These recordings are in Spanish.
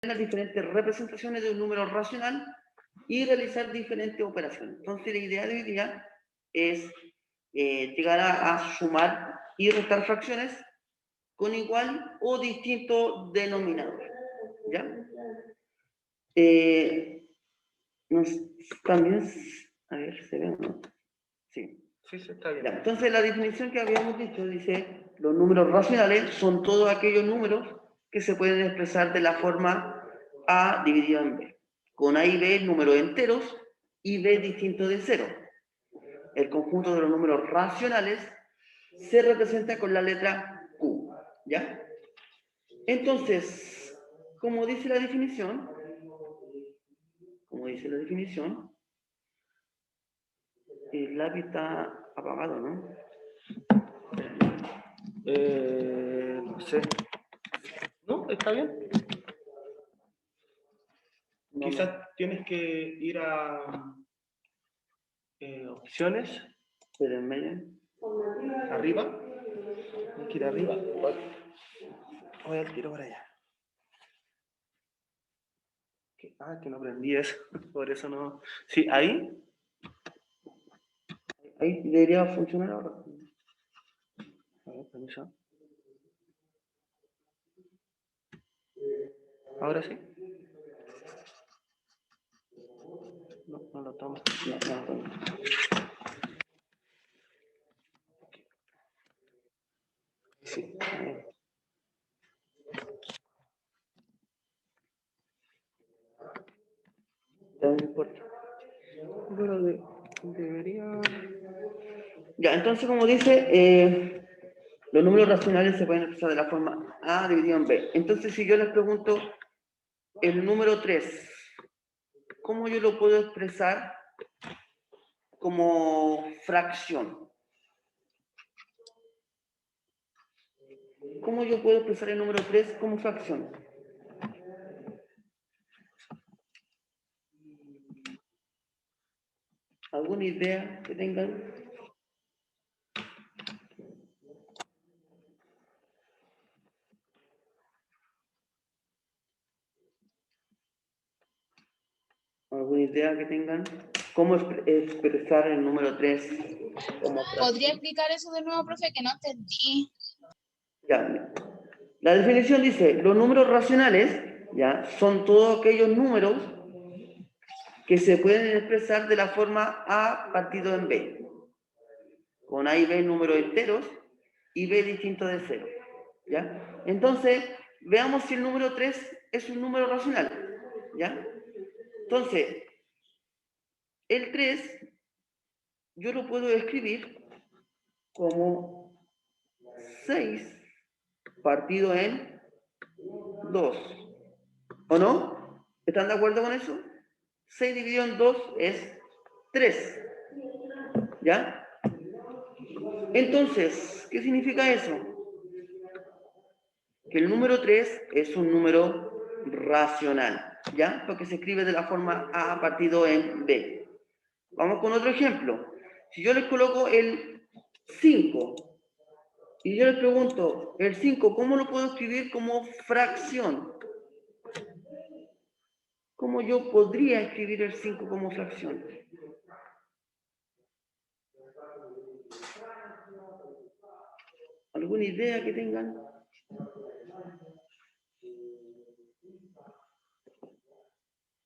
las diferentes representaciones de un número racional y realizar diferentes operaciones. Entonces, la idea de hoy día es llegar a sumar y restar fracciones con igual o distinto denominador. ¿Ya? También, a ver, ¿se ve o no? Sí. Sí, está bien. Ya, entonces, la definición que habíamos dicho dice, los números racionales son todos aquellos números que se pueden expresar de la forma A dividido en B. Con A y B, números enteros, y B distinto de cero. El conjunto de los números racionales se representa con la letra Q. ¿Ya? Entonces, como dice la definición, el lápiz está apagado, ¿no? No sé. ¿No? ¿Está bien? No, Quizás tienes que ir a opciones. Espérenme. Arriba. Tienes que ir arriba. Voy al tiro para allá. Que no aprendí eso. Por eso no. Sí, ahí. Ahí debería funcionar ahora. A ver, permiso. Ahora sí. No lo tomo. No. Sí. No importa. Pero debería. Ya, entonces, como dice, los números racionales se pueden expresar de la forma A dividido en B. Entonces, si yo les pregunto el número 3, ¿cómo yo lo puedo expresar como fracción? ¿Cómo yo puedo expresar el número 3 como fracción? ¿Alguna idea que tengan? ¿Alguna idea que tengan? ¿Cómo expresar el número 3 como fracción? ¿Podría explicar eso de nuevo, profe? Que no entendí. Ya. La definición dice, los números racionales, ya, son todos aquellos números que se pueden expresar de la forma A partido en B. Con A y B números enteros y B distinto de cero. ¿Ya? Entonces, veamos si el número 3 es un número racional. ¿Ya? Entonces, el 3 yo lo puedo escribir como 6 partido en 2. ¿O no? ¿Están de acuerdo con eso? 6 dividido en 2 es 3. ¿Ya? Entonces, ¿qué significa eso? Que el número 3 es un número racional, ¿ya? Porque se escribe de la forma A partido en B. Vamos con otro ejemplo. Si yo les coloco el 5 y yo les pregunto, el 5, ¿cómo lo puedo escribir como fracción? ¿Cómo yo podría escribir el 5 como fracción? ¿Alguna idea que tengan?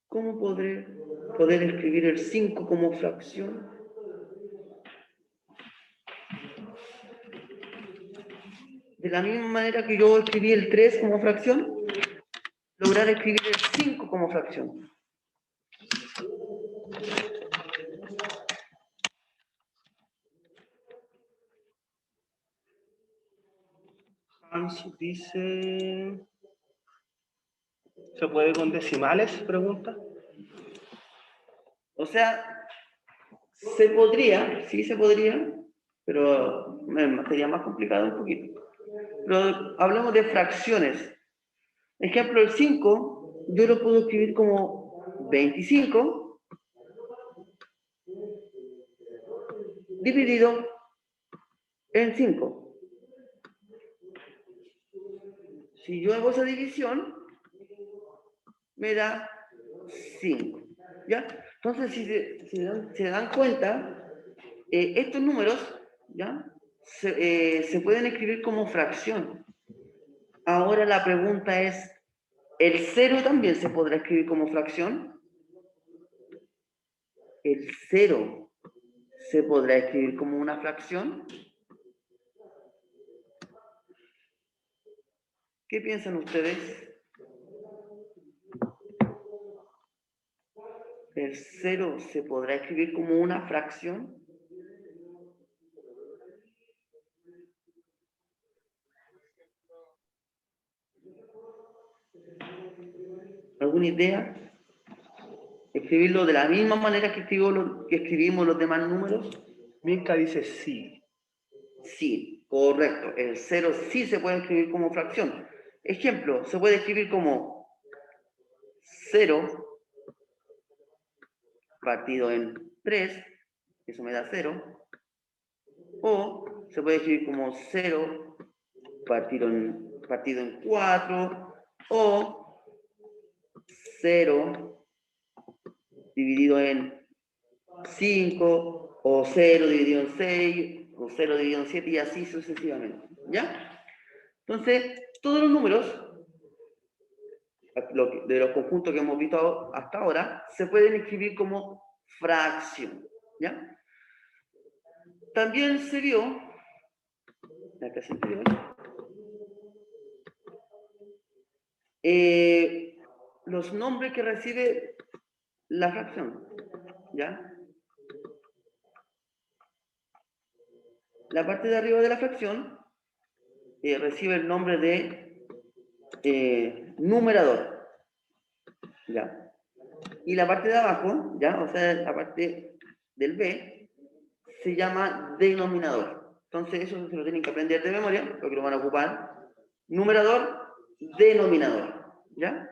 ¿Cómo poder escribir el 5 como fracción? De la misma manera que yo escribí el 3 como fracción, lograr escribir el 5 como fracción. Hans dice. ¿Se puede con decimales? Pregunta. O sea, se podría, sí se podría, pero sería más complicado un poquito. Pero hablamos de fracciones. Ejemplo, el 5, yo lo puedo escribir como 25 dividido en 5. Si yo hago esa división, me da 5. ¿Ya? Entonces, si se dan cuenta, estos números, ¿ya? Se pueden escribir como fracción. Ahora la pregunta es, ¿el 0 también se podrá escribir como fracción? ¿El 0 se podrá escribir como una fracción? ¿Qué piensan ustedes? ¿El 0 se podrá escribir como una fracción? ¿Alguna idea? ¿Escribirlo de la misma manera que escribimos los demás números? Mirka dice sí. Sí, correcto. El 0 sí se puede escribir como fracción. Ejemplo, se puede escribir como 0 partido en 3, eso me da 0. O se puede escribir como 0 partido en 4. O 0 dividido en 5. O 0 dividido en 6. O 0 dividido en 7 y así sucesivamente. ¿Ya? Entonces, todos los números de los conjuntos que hemos visto hasta ahora se pueden escribir como fracción. ¿Ya? También se vio, la clase anterior, los nombres que recibe la fracción. ¿Ya? La parte de arriba de la fracción recibe el nombre de numerador. ¿Ya? Y la parte de abajo, ¿ya? O sea, la parte del B, se llama denominador. Entonces, eso se lo tienen que aprender de memoria, porque lo van a ocupar. Numerador, denominador. ¿Ya?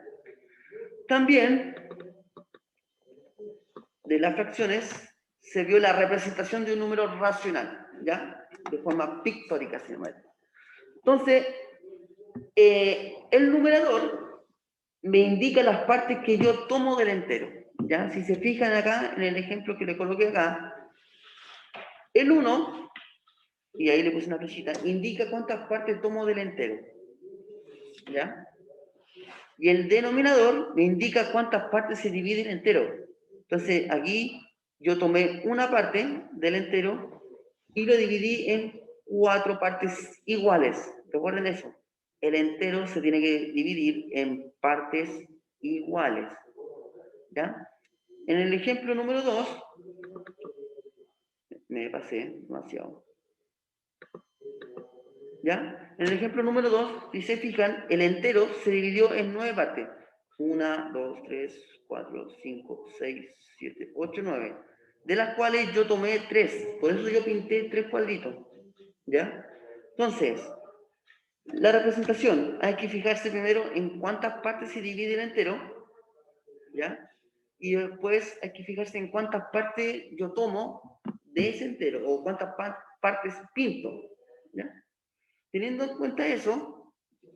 También, de las fracciones, se vio la representación de un número racional, ¿ya? De forma pictórica, se llama. Entonces, el numerador me indica las partes que yo tomo del entero, ¿ya? Si se fijan acá, en el ejemplo que le coloqué acá, el 1, y ahí le puse una flechita, indica cuántas partes tomo del entero, ¿ya? Y el denominador me indica cuántas partes se divide el entero. Entonces, aquí yo tomé una parte del entero y lo dividí en 4 partes iguales. Recuerden eso. El entero se tiene que dividir en partes iguales. ¿Ya? En el ejemplo número 2, me pasé demasiado. ¿Ya? En el ejemplo número 2, si se fijan, el entero se dividió en 9 partes. 1, 2, 3, 4, 5, 6, 7, 8, 9. De las cuales yo tomé 3. Por eso yo pinté 3 cuadritos. ¿Ya? Entonces, la representación, hay que fijarse primero en cuántas partes se divide el entero. ¿Ya? Y después hay que fijarse en cuántas partes yo tomo de ese entero. O cuántas partes pinto. ¿Ya? Teniendo en cuenta eso,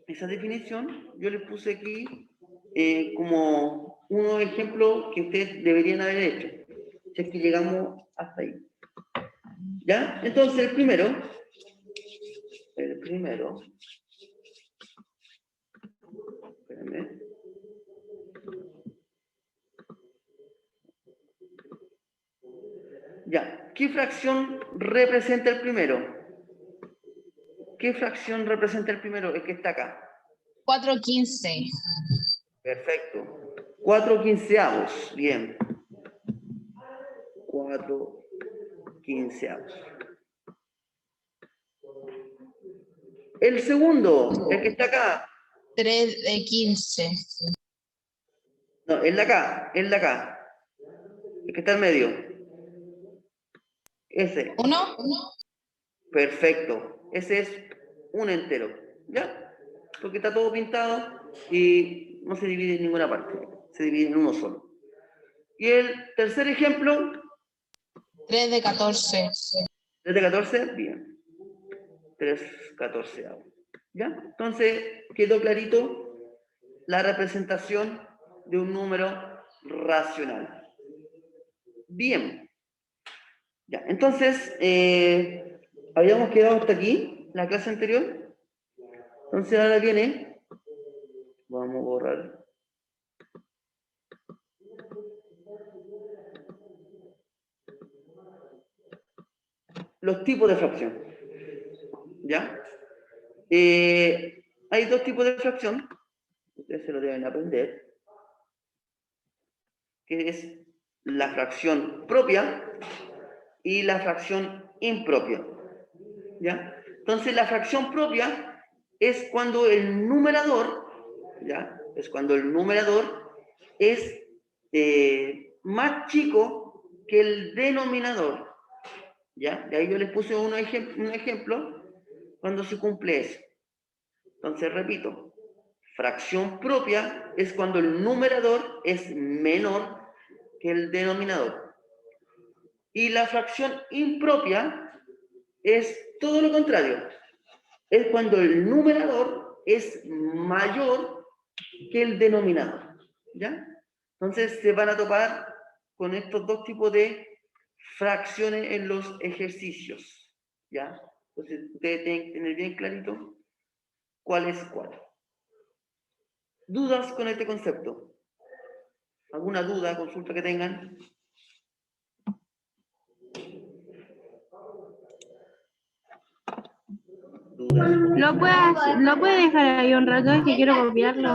esa definición, yo les puse aquí como unos ejemplos que ustedes deberían haber hecho, si es que llegamos hasta ahí. ¿Ya? Entonces, el primero, espérenme. Ya, ¿qué fracción representa el primero? ¿Qué fracción representa el primero? El que está acá. 4/15. Perfecto. 4/15. Bien. 4/15. El segundo, el que está acá. 3/15. No, el de acá, el de acá. El que está en medio. Ese. 1. Perfecto. Ese es un entero. ¿Ya? Porque está todo pintado y no se divide en ninguna parte. Se divide en uno solo. Y el tercer ejemplo. 3/14. 3/14. Bien. 3/14. ¿Ya? Entonces, quedó clarito la representación de un número racional. Bien. Ya, entonces, habíamos quedado hasta aquí, la clase anterior. Entonces ahora viene, vamos a borrar. Los tipos de fracción. ¿Ya? Hay dos tipos de fracción, ustedes se lo deben aprender, que es la fracción propia y la fracción impropia. ¿Ya? Entonces la fracción propia es cuando el numerador, ¿ya? Es cuando el numerador es más chico que el denominador. ¿Ya? De ahí yo les puse un ejemplo cuando se cumple eso. Entonces repito, fracción propia es cuando el numerador es menor que el denominador. Y la fracción impropia es todo lo contrario. Es cuando el numerador es mayor que el denominador. ¿Ya? Entonces se van a topar con estos dos tipos de fracciones en los ejercicios. ¿Ya? Entonces ustedes tienen que tener bien clarito cuál es cuál. ¿Dudas con este concepto? ¿Alguna duda, consulta que tengan? ¿Dudas? Lo puede dejar ahí un rato, es que quiero copiarlo.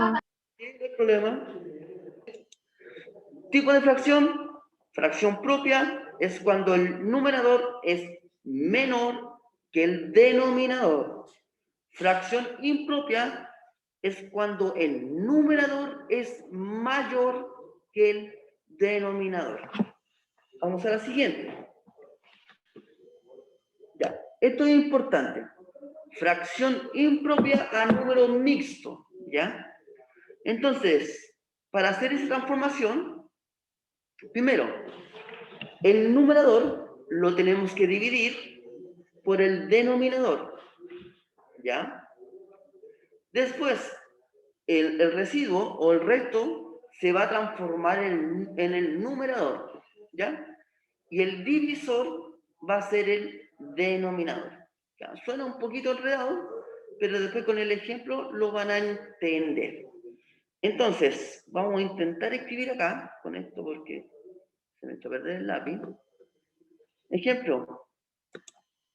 Sí, no hay problema. Tipo de fracción. Fracción propia es cuando el numerador es menor que el denominador. Fracción impropia es cuando el numerador es mayor que el denominador. Vamos a la siguiente. Ya, esto es importante. Fracción impropia a número mixto, ¿ya? Entonces, para hacer esa transformación, primero, el numerador lo tenemos que dividir por el denominador, ¿ya? Después, el residuo o el resto se va a transformar en el numerador, ¿ya? Y el divisor va a ser el denominador. ¿Ya? Suena un poquito enredado, pero después con el ejemplo lo van a entender. Entonces, vamos a intentar escribir acá, con esto porque se me está perdiendo el lápiz. Ejemplo,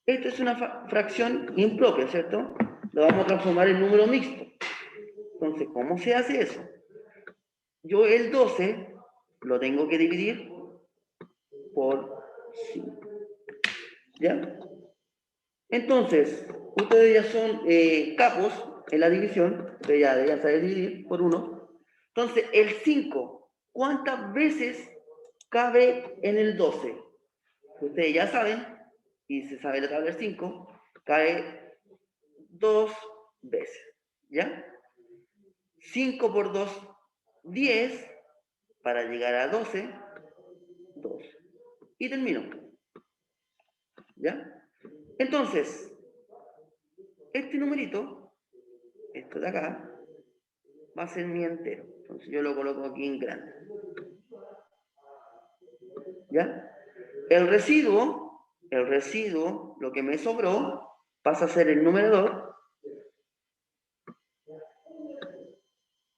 esta es una fracción impropia, ¿cierto? Lo vamos a transformar en número mixto. Entonces, ¿cómo se hace eso? Yo el 12 lo tengo que dividir por 5. ¿Ya? Entonces, ustedes ya son capos en la división, ustedes ya deberían saber dividir por 1. Entonces, el 5, ¿cuántas veces cabe en el 12? Ustedes ya saben, y se sabe la tabla del 5, cae 2 veces, ¿ya? 5 por 2, 10, para llegar a 12, 2. Y termino, ¿ya? Entonces, este numerito, esto de acá, va a ser mi entero. Entonces yo lo coloco aquí en grande. ¿Ya? El residuo, lo que me sobró, pasa a ser el numerador.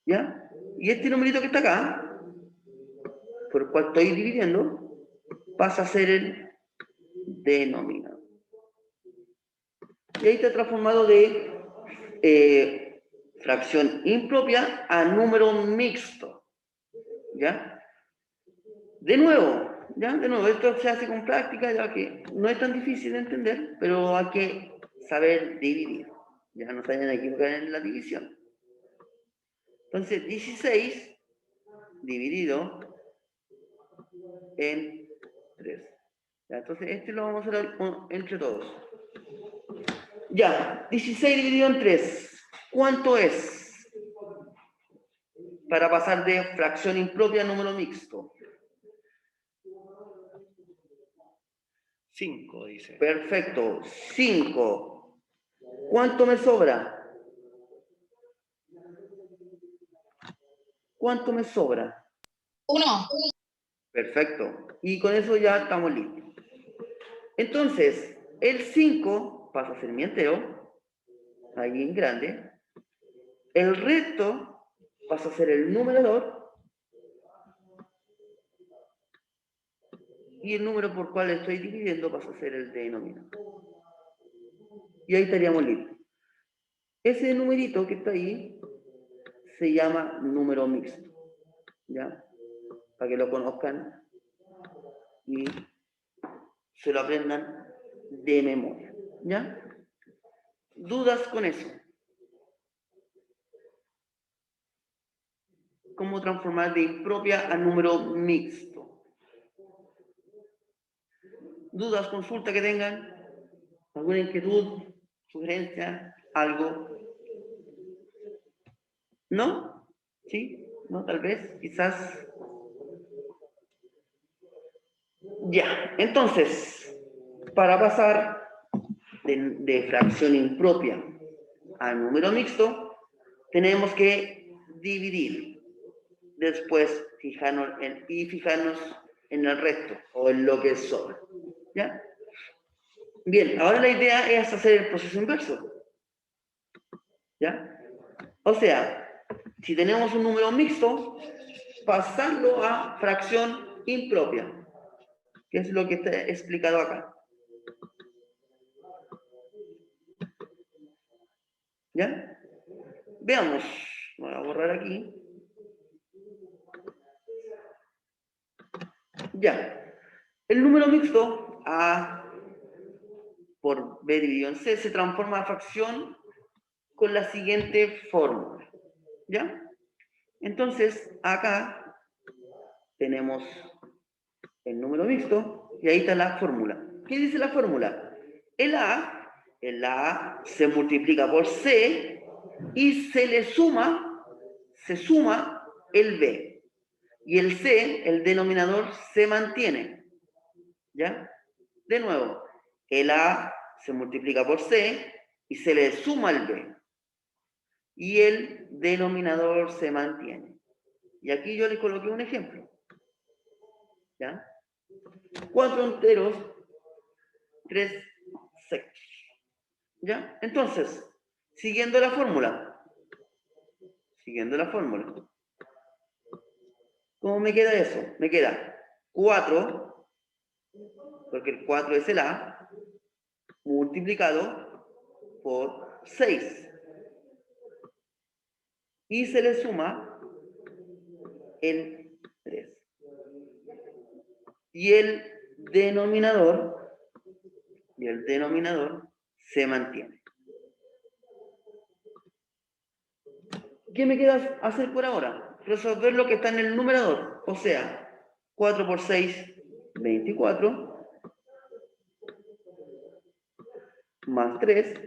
¿Ya? Y este numerito que está acá, por el cual estoy dividiendo, pasa a ser el denominador. Y ahí está transformado de fracción impropia a número mixto. ¿Ya? De nuevo, esto se hace con práctica, ya que no es tan difícil de entender, pero hay que saber dividir. Ya no se vayan a equivocar en la división. Entonces, 16 dividido en 3. Ya, entonces, este lo vamos a hacer entre todos. Ya, 16 dividido en 3. ¿Cuánto es? Para pasar de fracción impropia a número mixto. 5, dice. Perfecto, 5. ¿Cuánto me sobra? ¿Cuánto me sobra? 1. Perfecto. Y con eso ya estamos listos. Entonces, el 5 pasa a ser mi entero, ahí en grande. El resto pasa a ser el numerador. Y el número por cual estoy dividiendo pasa a ser el denominador. Y ahí estaríamos listos. Ese numerito que está ahí se llama número mixto. ¿Ya? Para que lo conozcan y se lo aprendan de memoria. ¿Ya? ¿Dudas con eso? ¿Cómo transformar de impropia a número mixto? ¿Dudas, consulta que tengan? ¿Alguna inquietud, sugerencia, algo? ¿No? ¿Sí? ¿No? Tal vez, quizás. Ya, entonces, para pasar de fracción impropia a número mixto, tenemos que dividir. Después fijarnos en el resto o en lo que sobra. ¿Ya? Bien, ahora la idea es hacer el proceso inverso. ¿Ya? O sea, si tenemos un número mixto, pasarlo a fracción impropia, que es lo que está explicado acá. ¿Ya? Veamos. Voy a borrar aquí. Ya. El número mixto A por B dividido en C se transforma a fracción con la siguiente fórmula. ¿Ya? Entonces, acá tenemos el número mixto y ahí está la fórmula. ¿Qué dice la fórmula? El A se multiplica por C y se suma el B. Y el C, el denominador, se mantiene. ¿Ya? De nuevo, el A se multiplica por C y se le suma el B. Y el denominador se mantiene. Y aquí yo les coloqué un ejemplo. ¿Ya? 4 enteros, 3 secos. ¿Ya? Entonces, siguiendo la fórmula. ¿Cómo me queda eso? Me queda 4, porque el 4 es el A, multiplicado por 6. Y se le suma el 3. Y el denominador se mantiene. ¿Qué me queda hacer por ahora? Resolver lo que está en el numerador. O sea, 4 por 6, 24. Más 3.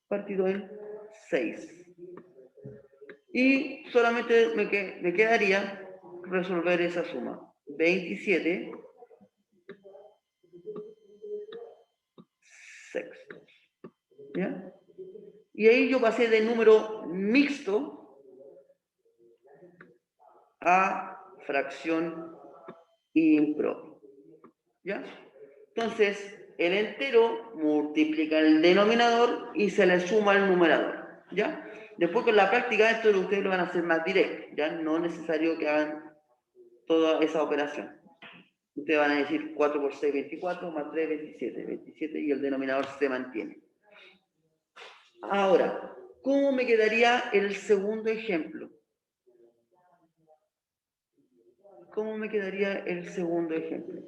Partido en 6. Y solamente me quedaría resolver esa suma. 27 sextos. ¿Ya? Y ahí yo pasé de número mixto a fracción impropia. ¿Ya? Entonces, el entero multiplica el denominador y se le suma el numerador. ¿Ya? Después con la práctica esto ustedes lo van a hacer más directo. ¿Ya? No es necesario que hagan toda esa operación. Ustedes van a decir 4 por 6, 24, más 3, 27. 27 y el denominador se mantiene. Ahora, ¿cómo me quedaría el segundo ejemplo? ¿Cómo me quedaría el segundo ejemplo?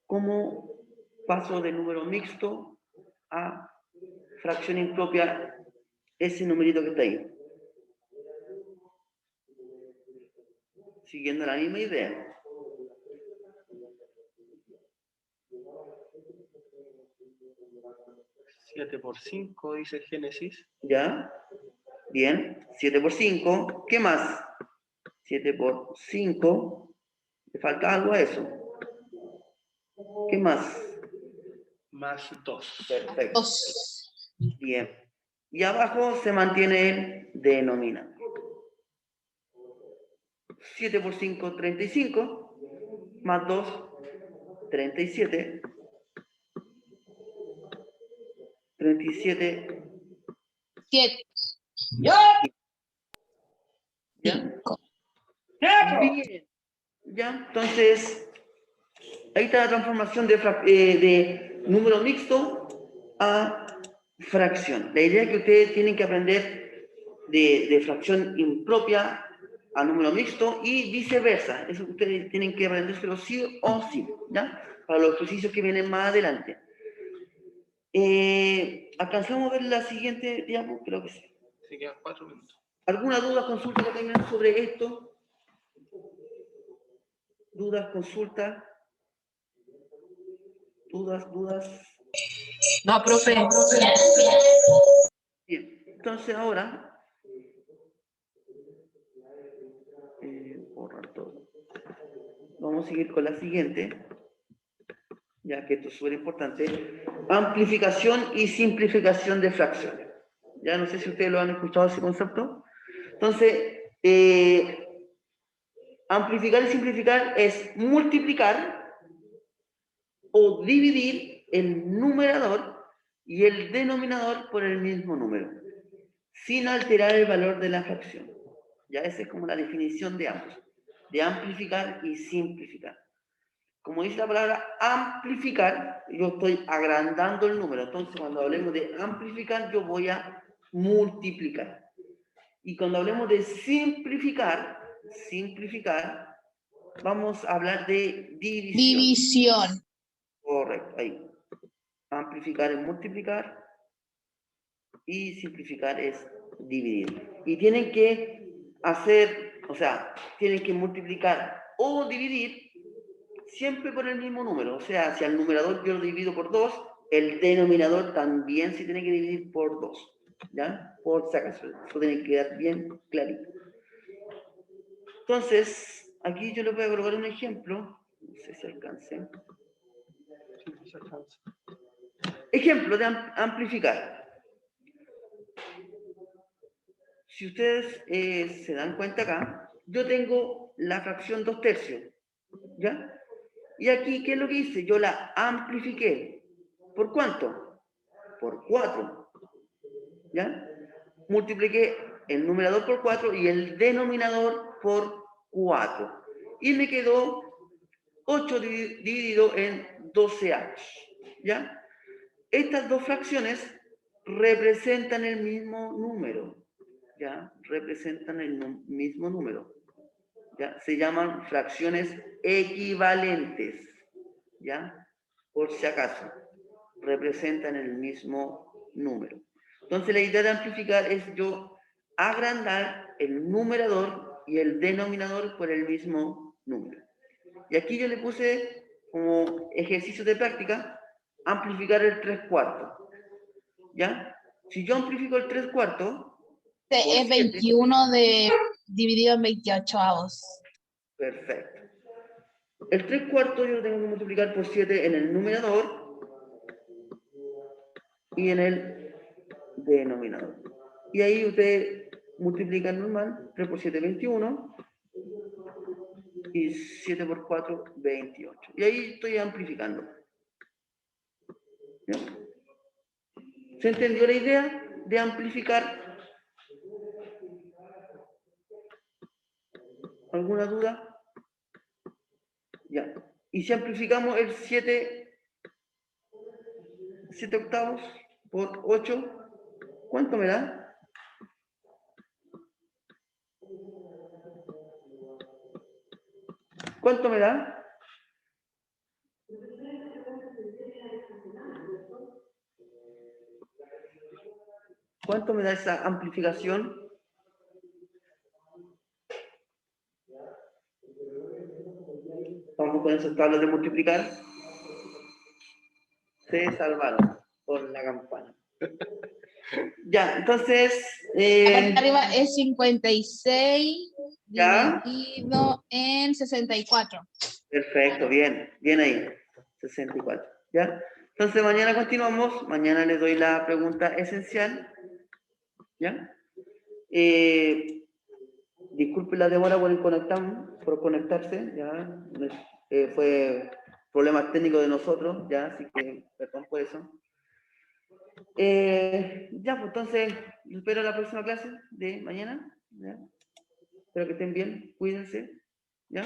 ¿Cómo paso de número mixto a fracción impropia ese numerito que está ahí? Siguiendo la misma idea. Siete por 5, dice Génesis. ¿Ya? Bien. 7 por 5. ¿Qué más? 7 por 5. ¿Te falta algo a eso? ¿Qué más? Más 2. Perfecto. 2. Bien. Y abajo se mantiene el denominador. 7 por 5, 35. Más 2, 37. 37. 7. ¿Ya? 5. Bien. ¿Ya? Entonces, ahí está la transformación de número mixto a fracción. La idea es que ustedes tienen que aprender de fracción impropia a número mixto y viceversa. Eso ustedes tienen que aprendérselo sí o sí, ¿ya? Para los ejercicios que vienen más adelante. ¿Alcanzamos a ver la siguiente diapo? Creo que sí. Se quedan 4 minutos. ¿Alguna duda, consulta que tengan sobre esto? ¿Dudas, consultas? ¿Dudas? No, profe. Bien, entonces ahora, borrar todo. Vamos a seguir con la siguiente, ya que esto es súper importante. Amplificación y simplificación de fracciones. Ya no sé si ustedes lo han escuchado ese concepto. Entonces, amplificar y simplificar es multiplicar o dividir el numerador y el denominador por el mismo número, sin alterar el valor de la fracción. Ya esa es como la definición de ambos, de amplificar y simplificar. Como dice la palabra amplificar, yo estoy agrandando el número. Entonces, cuando hablemos de amplificar, yo voy a multiplicar. Y cuando hablemos de simplificar, vamos a hablar de división. División. Correcto, ahí. Amplificar es multiplicar y simplificar es dividir. Y tienen que hacer, o sea, tienen que multiplicar o dividir siempre por el mismo número. O sea, si al numerador yo lo divido por 2, el denominador también se tiene que dividir por 2. ¿Ya? Por si acaso. Eso tiene que quedar bien clarito. Entonces, aquí yo les voy a colocar un ejemplo. No sé si alcancé. Ejemplo de amplificar. Si ustedes se dan cuenta acá, yo tengo la fracción 2/3, ¿ya? Y aquí, ¿qué es lo que hice? Yo la amplifiqué. ¿Por cuánto? Por 4, ¿ya? Multipliqué el numerador por 4 y el denominador por 4. Y me quedó 8 dividido en 12avos, ¿ya? Estas dos fracciones representan el mismo número, ¿ya? Representan el mismo número, ¿ya? Se llaman fracciones equivalentes, ¿ya? Por si acaso, representan el mismo número. Entonces la idea de amplificar es yo agrandar el numerador y el denominador por el mismo número. Y aquí yo le puse como ejercicio de práctica amplificar el 3/4. ¿Ya? Si yo amplifico el 3/4 por Es 7, 21 dividido en 28avos. perfecto. El 3/4 yo lo tengo que multiplicar por 7 en el numerador y en el denominador. Y ahí usted multiplica el normal, 3 por 7, 21, y 7 por 4, 28. Y ahí estoy amplificando. ¿Ya? ¿Se entendió la idea de amplificar? ¿Alguna duda? Ya. Y si amplificamos el 7 octavos por 8, ¿cuánto me da? ¿Cuánto me da? ¿Cuánto me da esa amplificación? Vamos con esas tablas de multiplicar. Se salvaron por la campana. Ya, entonces, La parte de arriba es 56 Ya. dividido en 64. perfecto, bien, bien ahí. 64, ¿ya? Entonces mañana continuamos, mañana les doy la pregunta esencial, ¿ya? Disculpen la demora por conectarse, ¿ya? Fue problemas técnicos de nosotros, ¿ya? Así que perdón por eso. Ya, pues entonces, espero la próxima clase de mañana, ¿ya? Espero que estén bien, cuídense, ¿ya?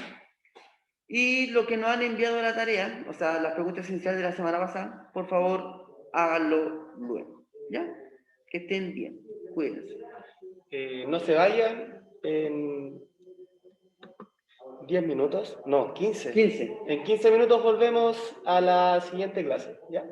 Y lo que nos han enviado la tarea, o sea, las preguntas esenciales de la semana pasada, por favor, háganlo luego, ¿ya? Que estén bien, cuídense. No se vayan en 10 minutos, no, 15. 15. En 15 minutos volvemos a la siguiente clase, ¿ya?